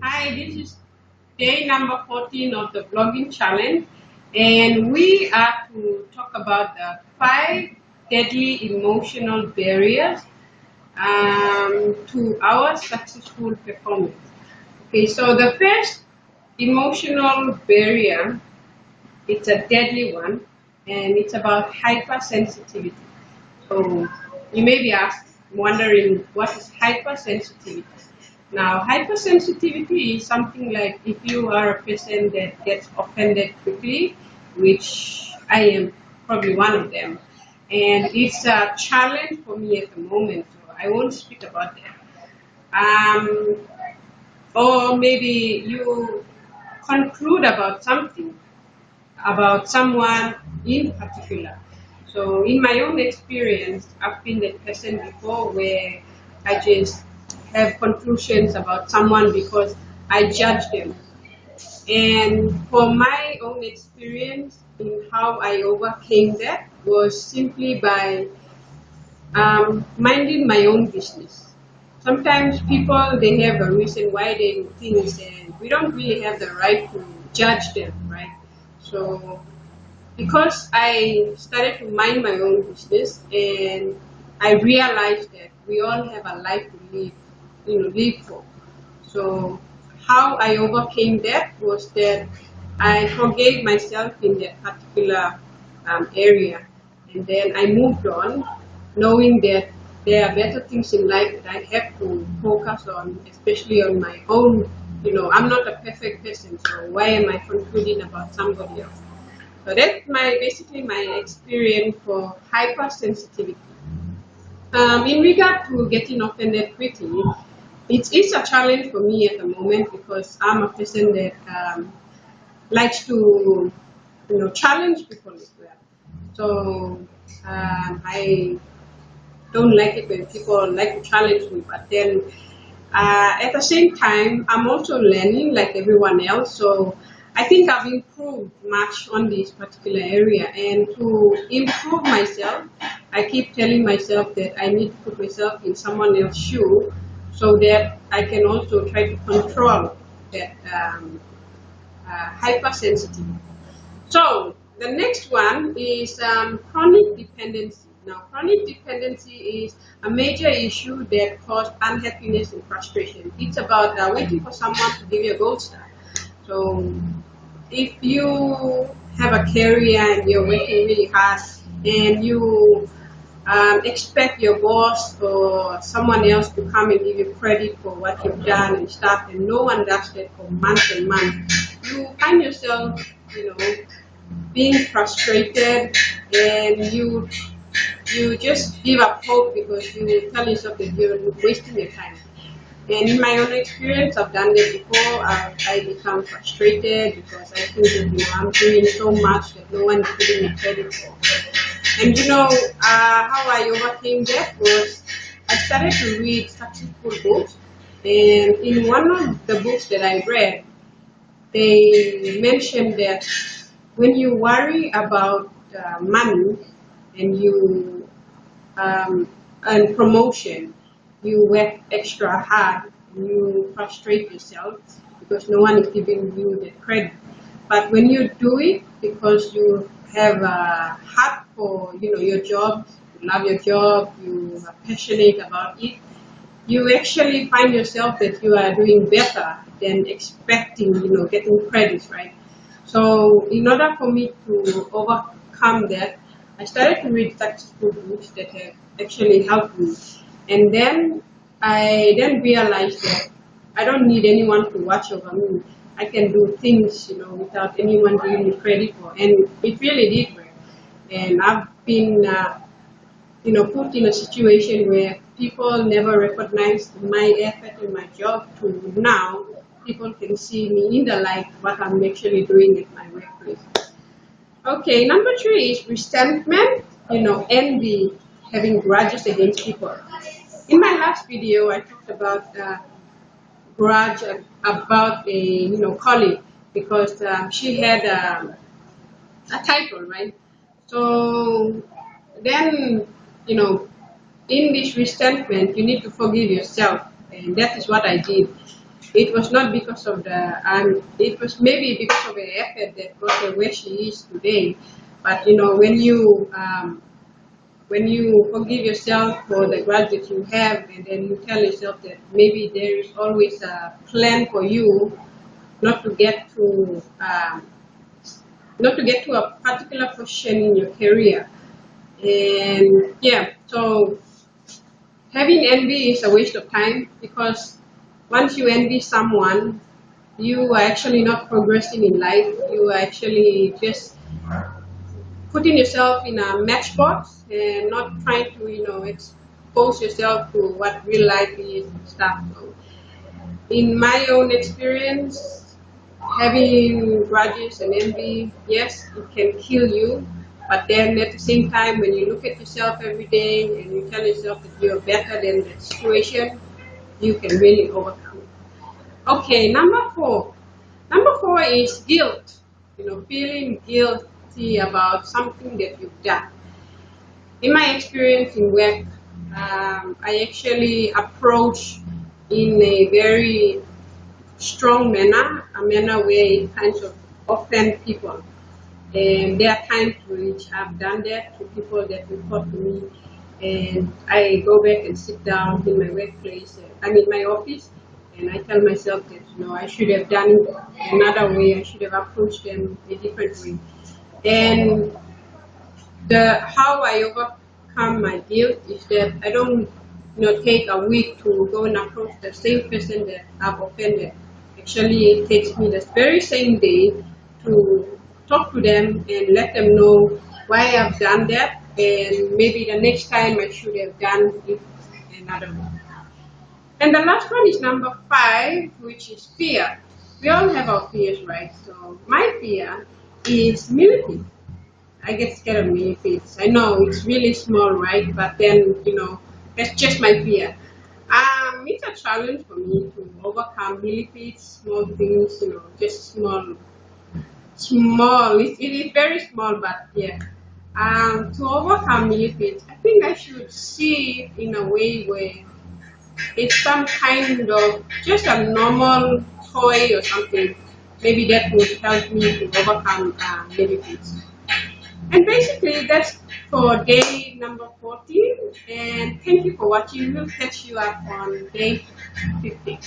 Hi, this is day number 14 of the blogging challenge, and we are to talk about the 5 deadly emotional barriers to our successful performance. Okay, so the first emotional barrier, it's a deadly one, and it's about hypersensitivity. So you may be wondering what is hypersensitivity. Now, hypersensitivity is something like if you are a person that gets offended quickly, which I am probably one of them, and it's a challenge for me at the moment, so I won't speak about that. Um, or maybe you conclude about something, about someone in particular. So, in my own experience, I've been that person before where I just have conclusions about someone because I judge them. And for my own experience in how I overcame that was simply by minding my own business. Sometimes people they have a reason why they do things, and we don't really have the right to judge them, right? So because I started to mind my own business and I realized that we all have a life to live, live for. So how I overcame that was that I forgave myself in that particular area, and then I moved on, knowing that there are better things in life that I have to focus on, especially on my own. I'm not a perfect person, so why am I concluding about somebody else? So that's basically my experience for hypersensitivity. In regard to getting offended quickly, it is a challenge for me at the moment because I'm a person that likes to, challenge people as well. So I don't like it when people like to challenge me, but then at the same time, I'm also learning like everyone else. So I think I've improved much on this particular area. And to improve myself, I keep telling myself that I need to put myself in someone else's shoe so that I can also try to control that hypersensitivity. So the next one is chronic dependency. Now, chronic dependency is a major issue that causes unhappiness and frustration. It's about waiting for someone to give you a gold star. So, if you have a career and you're working really hard and you expect your boss or someone else to come and give you credit for what you've done and stuff, and no one does that for months and months, you find yourself, being frustrated, and you just give up hope because you tell yourself that you're wasting your time. And in my own experience, I've done this before. I become frustrated because I think that I'm doing so much that no one is giving me credit for. And how I overcame that was I started to read successful books, and in one of the books that I read, they mentioned that when you worry about money and you earn promotion, you work extra hard and you frustrate yourself because no one is giving you the credit. But when you do it because you have a heart for your job, you love your job, you are passionate about it, you actually find yourself that you are doing better than expecting, getting credits, right? So in order for me to overcome that, I started to read successful books that have actually helped me. And then I then realized that I don't need anyone to watch over me. I can do things, without anyone giving me credit for. And it really did work. And I've been put in a situation where people never recognized my effort in my job to now people can see me in the light what I'm actually doing at my workplace. Okay, number 3 is resentment, envy, having grudges against people. In my last video, I talked about grudge about a colleague because she had a title, right? So then, you know, in this resentment, you need to forgive yourself, and that is what I did. it was not because of it was maybe because of the effort that got her where she is today. But when you forgive yourself for the grudge that you have, and then you tell yourself that maybe there is always a plan for you not to get to a particular position in your career. And yeah, so having envy is a waste of time, because once you envy someone, you are actually not progressing in life. You are actually just putting yourself in a matchbox and not trying to, expose yourself to what real life is and stuff. So, in my own experience, having grudges and envy, yes, it can kill you. But then at the same time, when you look at yourself every day and you tell yourself that you're better than the situation, you can really overcome it. Okay, number four. Number four is guilt. Feeling guilty about something that you've done. In my experience in work, I actually approach in a very strong manner, a manner where it kind of offend people. And there are times which I've done that to people that report to me, and I go back and sit down in my workplace, my office, and I tell myself that I should have done it another way. I should have approached them a different way. And how I overcome my guilt is that I don't take a week to go and approach the same person that I've offended. Actually, it takes me the very same day to talk to them and let them know why I've done that, and maybe the next time I should have done it another way. And the last one is number 5, which is fear. We all have our fears, right? So my fear is millipedes. I get scared of millipedes. I know it's really small, right? But then, that's just my fear. It's a challenge for me to overcome millipedes, small things, just small. It is very small, but yeah. To overcome millipedes, I think I should see it in a way where it's some kind of just a normal toy or something. Maybe that would help me to overcome millipedes. And basically, that's for day number 14. And thank you for watching. We'll catch you up on day 15.